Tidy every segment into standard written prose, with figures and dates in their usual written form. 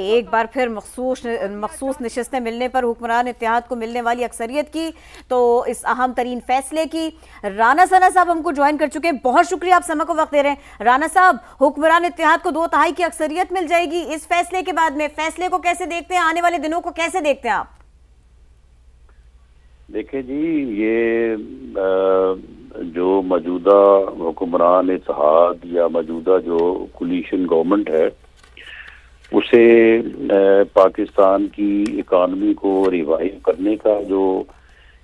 ایک بار پھر مخصوص نشستیں ملنے پر حکمران اتحاد کو ملنے والی اکثریت کی تو اس اہم ترین فیصلے کی رانا ثنا صاحب ہم کو جوائن کر چکے ہیں. بہت شکریہ آپ سما کو وقت دے رہے ہیں. رانا صاحب, حکمران اتحاد کو 2/3 کی اکثریت مل جائے گی اس فیصلے کے بعد میں, فیصلے کو کیسے دیکھتے ہیں, آنے والے دنوں کو کیسے دیکھتے ہیں آپ؟ دیکھیں جی, یہ جو موجودہ حکمران اتحاد یا موجودہ جو کولیشن گورنمنٹ ہے اسے پاکستان کی اکانومی کو ریوائیو کرنے کا جو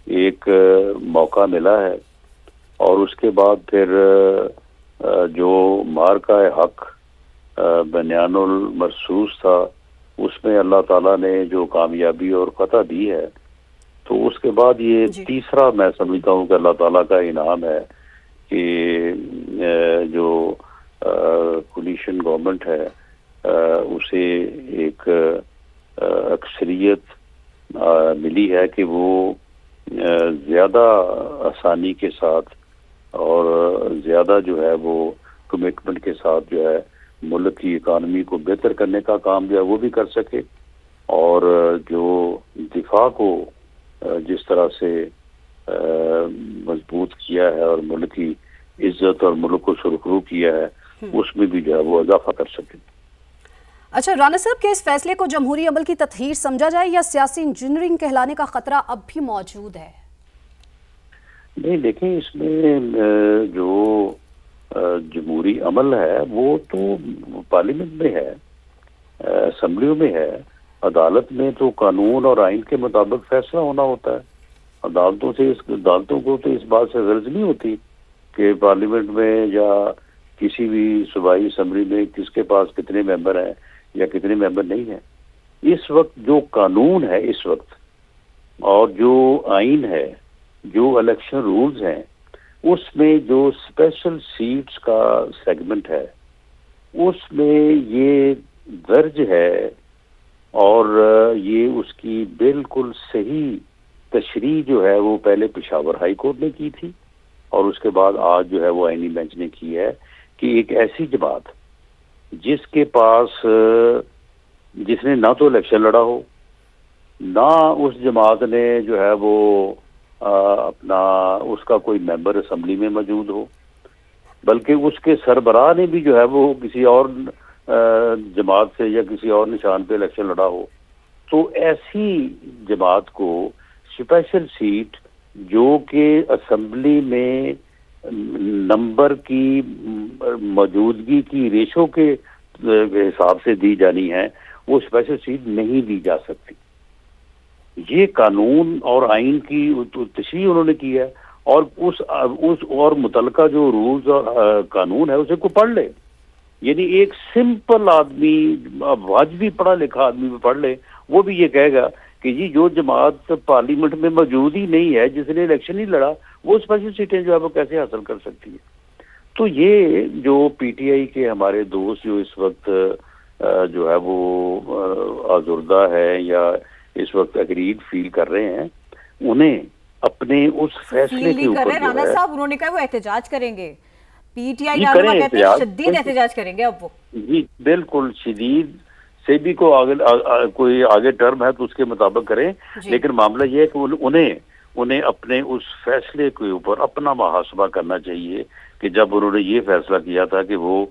ایک موقع ملا ہے, اور اس کے بعد پھر جو مارکہ حق بنیان المرصوص تھا اس میں اللہ تعالیٰ نے جو کامیابی اور فتح دی ہے, تو اس کے بعد یہ تیسرا میں سمجھتا ہوں کہ اللہ تعالیٰ کا انعام ہے کہ جو کولیشن گورنمنٹ ہے اسے ایک اکثریت ملی ہے کہ وہ زیادہ آسانی کے ساتھ اور زیادہ جو ہے وہ کمٹمنٹ کے ساتھ جو ہے ملک کی اکانومی کو بہتر کرنے کا کام جو ہے وہ بھی کر سکے, اور جو دفاع کو جس طرح سے مضبوط کیا ہے اور ملک کی عزت اور ملک کو سرخرو کیا ہے اس میں بھی جو ہے وہ اضافہ کر سکے. اچھا رانا صاحب, کیا اس فیصلے کو جمہوری عمل کی تطہیر سمجھا جائے یا سیاسی انجینئرنگ کہلانے کا خطرہ اب بھی موجود ہے؟ نہیں دیکھیں, اس میں جو جمہوری عمل ہے وہ تو پارلیمنٹ میں ہے, اسمبلیوں میں ہے, عدالت میں تو قانون اور آئین کے مطابق فیصلہ ہونا ہوتا ہے. عدالتوں کو تو اس بات سے غرض نہیں ہوتی کہ پارلیمنٹ میں یا کسی بھی صوبائی اسمبلی میں کس کے پاس کتنے ممبر ہیں یا کتنے ممبر نہیں ہیں. اس وقت جو قانون ہے اس وقت اور جو آئین ہے, جو الیکشن رولز ہیں, اس میں جو اسپیشل سیٹس کا سیگمنٹ ہے اس میں یہ درج ہے, اور یہ اس کی بالکل صحیح تشریح جو ہے وہ پہلے پشاور ہائی کورٹ نے کی تھی, اور اس کے بعد آج جو ہے وہ آئینی بینچ نے کی ہے کہ ایک ایسی جماعت جس کے پاس جس نے نہ تو الیکشن لڑا ہو, نہ اس جماعت نے جو ہے وہ اپنا اس کا کوئی ممبر اسمبلی میں موجود ہو, بلکہ اس کے سربراہ نے بھی جو ہے وہ کسی اور جماعت سے یا کسی اور نشان پہ الیکشن لڑا ہو, تو ایسی جماعت کو اسپیشل سیٹ جو کہ اسمبلی میں نمبر کی موجودگی کی ریشو کے حساب سے دی جانی ہے, وہ اسپیشل سیٹ نہیں دی جا سکتی. یہ قانون اور آئین کی تشریح انہوں نے کی ہے, اور اس اور متعلقہ جو رولز اور قانون ہے اسے کو پڑھ لے. یعنی ایک سمپل آدمی, واجبی پڑھا لکھا آدمی بھی پڑھ لے, وہ بھی یہ کہے گا کہ جی جو جماعت پارلیمنٹ میں موجود ہی نہیں ہے, جس نے الیکشن نہیں لڑا, وہ اسپیشل سیٹیں جو ہے وہ کیسے حاصل کر سکتی ہے. تو یہ جو پی ٹی آئی کے ہمارے دوست جو اس وقت جو ہے وہ آزردہ ہے یا اس وقت اگریڈ فیل کر رہے ہیں, انہیں اپنے اس فیصلے کے اوپر رانا صاحب انہوں نے کہا وہ احتجاج کریں گے, پی ٹی آئی رہنما کہتے ہیں شدید احتجاج کریں گے. اب وہ جی بالکل شدید سے بھی کوئی آگے ٹرم ہے تو اس کے مطابق کریں, لیکن معاملہ یہ ہے کہ انہیں اپنے اس فیصلے کے اوپر اپنا محاسبہ کرنا چاہیے کہ جب انہوں نے یہ فیصلہ کیا تھا کہ وہ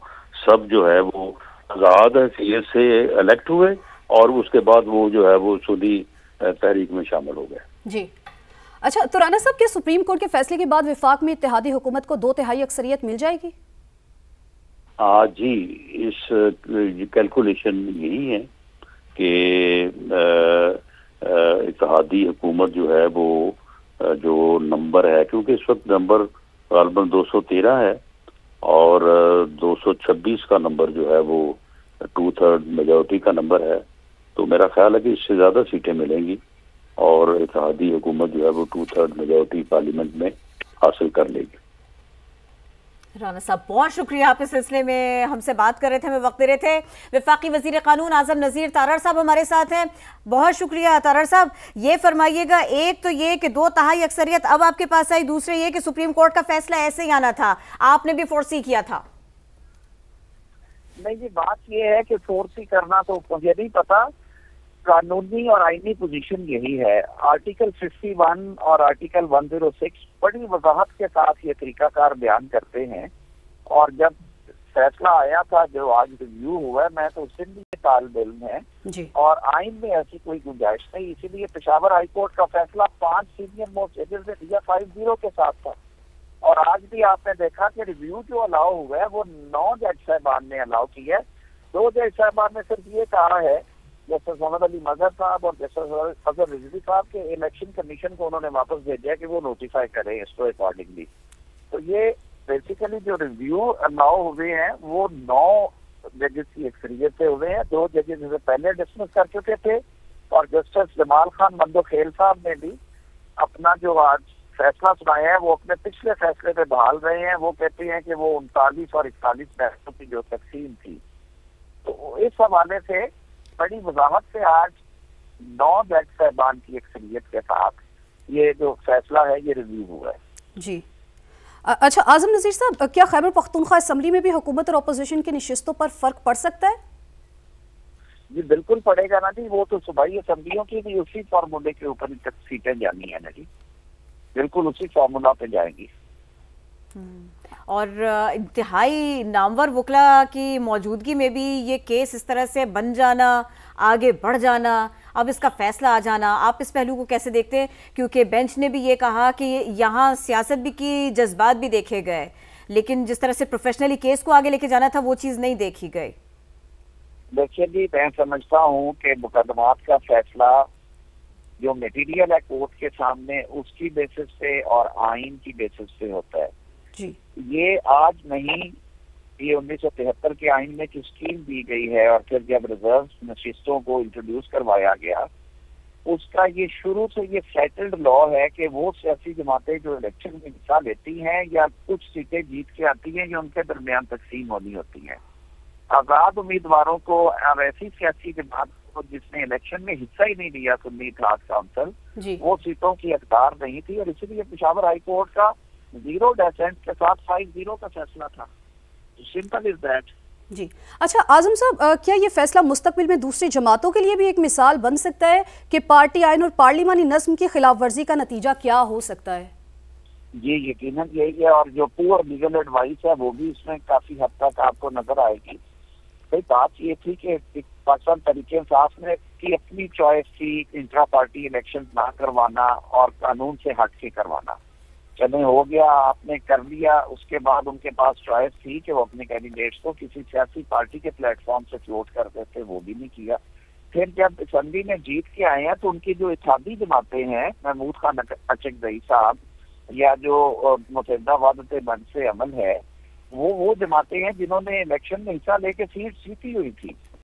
سب جو ہے وہ آزاد حیثیت سے الیکٹ ہوئے, اور اس کے بعد وہ جو ہے وہ سنی تحریک میں شامل ہو گئے. جی اچھا, تو رانا صاحب, کیا سپریم کورٹ کے فیصلے کے بعد وفاق میں اتحادی حکومت کو 2/3 اکثریت مل جائے گی؟ جی, اس کیلکولیشن یہی ہے کہ اتحادی حکومت جو ہے وہ جو نمبر ہے, کیونکہ اس وقت نمبر غالباً 213 ہے اور 226 کا نمبر جو ہے وہ 2/3 میجورٹی کا نمبر ہے, تو میرا خیال ہے کہ اس سے زیادہ سیٹیں ملیں گی اور اتحادی حکومت جو ہے وہ 2/3 میجورٹی پارلیمنٹ میں حاصل کر لے گی. رانا صاحب بہت شکریہ, آپ اس سلسلے میں ہم سے بات کر رہے تھے, ہمیں وقت دے رہے تھے. وفاقی وزیر قانون اعظم نذیر تارڑ صاحب ہمارے ساتھ ہیں. بہت شکریہ تارڑ صاحب. یہ فرمائیے گا, ایک تو یہ کہ 2/3 اکثریت اب آپ کے پاس آئی, دوسرے یہ کہ سپریم کورٹ کا فیصلہ ایسے ہی آنا تھا, آپ نے بھی فورسی کیا تھا. نہیں جی، بات یہ ہے کہ فورس ہی کرنا تو مجھے نہیں پتا، قانونی اور آئینی پوزیشن یہی ہے۔ آرٹیکل 51 اور آرٹیکل 106 بڑی وضاحت کے ساتھ یہ طریقہ کار بیان کرتے ہیں، اور جب فیصلہ آیا تھا جو آج ریویو ہوا ہے، میں تو اس دن بھی طالب علم ہے جی اور آئین میں ایسی کوئی گنجائش نہیں، اسی لیے پشاور ہائی کورٹ کا فیصلہ 5 سینئر موسٹ ججز نے دیا 5-0 کے ساتھ تھا، اور آج بھی آپ نے دیکھا کہ ریویو جو الاؤ ہوا ہے وہ 9 جج صاحبان نے الاؤ کیا ہے۔ 2 جج صاحبان نے صرف یہ کہا ہے، جسٹس محمد علی مظہر صاحب اور جسٹس اظہر رضوی صاحب کے الیکشن کمیشن کو انہوں نے واپس بھیجا ہے کہ وہ نوٹیفائی کریں اس کو اکارڈنگلی۔ تو یہ بیسیکلی جو ریویو الاؤ ہوئے ہیں وہ 9 ججز کی اکثریت سے ہوئے ہیں۔ 2 ججز اسے پہلے ڈسمس کر چکے تھے، اور جسٹس جمال خان مندوخیل صاحب نے بھی اپنا جو آج فیصلہ سنایا ہے وہ اپنے پچھلے فیصلے پہ بحال رہے ہیں۔ وہ کہتے ہیں کہ وہ 39 اور 41 پیسوں کی جو تقسیم تھی، تو اس حوالے سے بڑی وضاحت سے آج 9 جج صاحبان کی اکثریت کے ساتھ یہ جو فیصلہ ہے یہ ریویو ہوا ہے۔ جی اچھا اعظم نذیر صاحب، کیا خیبر پختونخوا اسمبلی میں بھی حکومت اور اپوزیشن کی نشستوں پر فرق پڑ سکتا ہے؟ جی بالکل پڑے گا نا جی، وہ تو صوبائی اسمبلیوں کی بھی اسی فارمولے کے اوپر سیٹیں جانی ہیں نا جی، بالکل اسی فارمولا پہ جائیں گی۔ اور انتہائی نامور وکلا کی موجودگی میں بھی یہ کیس اس طرح سے بن جانا، آگے بڑھ جانا، اب اس کا فیصلہ آ جانا، آپ اس پہلو کو کیسے دیکھتے ہیں؟ کیونکہ بینچ نے بھی یہ کہا کہ یہاں سیاست بھی کی، جذبات بھی دیکھے گئے، لیکن جس طرح سے پروفیشنلی کیس کو آگے لے کے جانا تھا وہ چیز نہیں دیکھی گئی۔ دیکھیے جی، میں سمجھتا ہوں کہ مقدمات کا فیصلہ جو میٹیریل ہے کورٹ کے سامنے اس کی بیسس پہ اور آئین کی بیسس پہ ہوتا ہے جی یہ آج نہیں، یہ 1973 کے آئین میں جو اسکیم دی گئی ہے اور پھر جب ریزرو نشستوں کو انٹروڈیوس کروایا گیا، اس کا یہ شروع سے یہ سیٹلڈ لا ہے کہ وہ سیاسی جماعتیں جو الیکشن میں حصہ لیتی ہیں یا کچھ سیٹیں جیت کے آتی ہیں یا ان کے درمیان تقسیم ہونی ہوتی ہیں، آزاد امیدواروں کو اور ایسی سیاسی جماعت کو جس نے الیکشن میں حصہ ہی نہیں لیا سنی اتحاد کونسل، جی وہ سیٹوں کی حقدار نہیں تھی، اور اسی لیے پشاور ہائی کورٹ کا 0 ڈیسنٹ کے ساتھ 5-0 کا فیصلہ تھا۔ Simple is that. جی اچھا اعظم صاحب، کیا یہ فیصلہ مستقبل میں دوسری جماعتوں کے لیے بھی ایک مثال بن سکتا ہے کہ پارٹی آئین اور پارلیمانی نظم کی خلاف ورزی کا نتیجہ کیا ہو سکتا ہے؟ یہ یقیناً یہی ہے، اور جو پور لیگل ایڈوائس ہے وہ بھی اس میں کافی حد تک آپ کو نظر آئے گی۔ بھائی بات یہ تھی کہ پاکستان تحریک انصاف نے کی اپنی چوائس تھی انٹرا پارٹی الیکشن نہ کروانا اور قانون سے ہٹ کے کروانا، چلیں ہو گیا، آپ نے کر لیا، اس کے بعد ان کے پاس چوائس تھی کہ وہ اپنے کینڈیڈیٹس کو کسی سیاسی پارٹی کے پلیٹ فارم سے فلوٹ کر دیتے، وہ بھی نہیں کیا۔ پھر جب اسمبلی میں جیت کے آئے ہیں تو ان کی جو اتحادی جماعتیں ہیں، محمود خان اچکزئی صاحب یا جو متحدہ وحدت منص عمل ہے، وہ جماعتیں ہیں جنہوں نے الیکشن میں حصہ لے کے سیٹ جیتی ہوئی تھی۔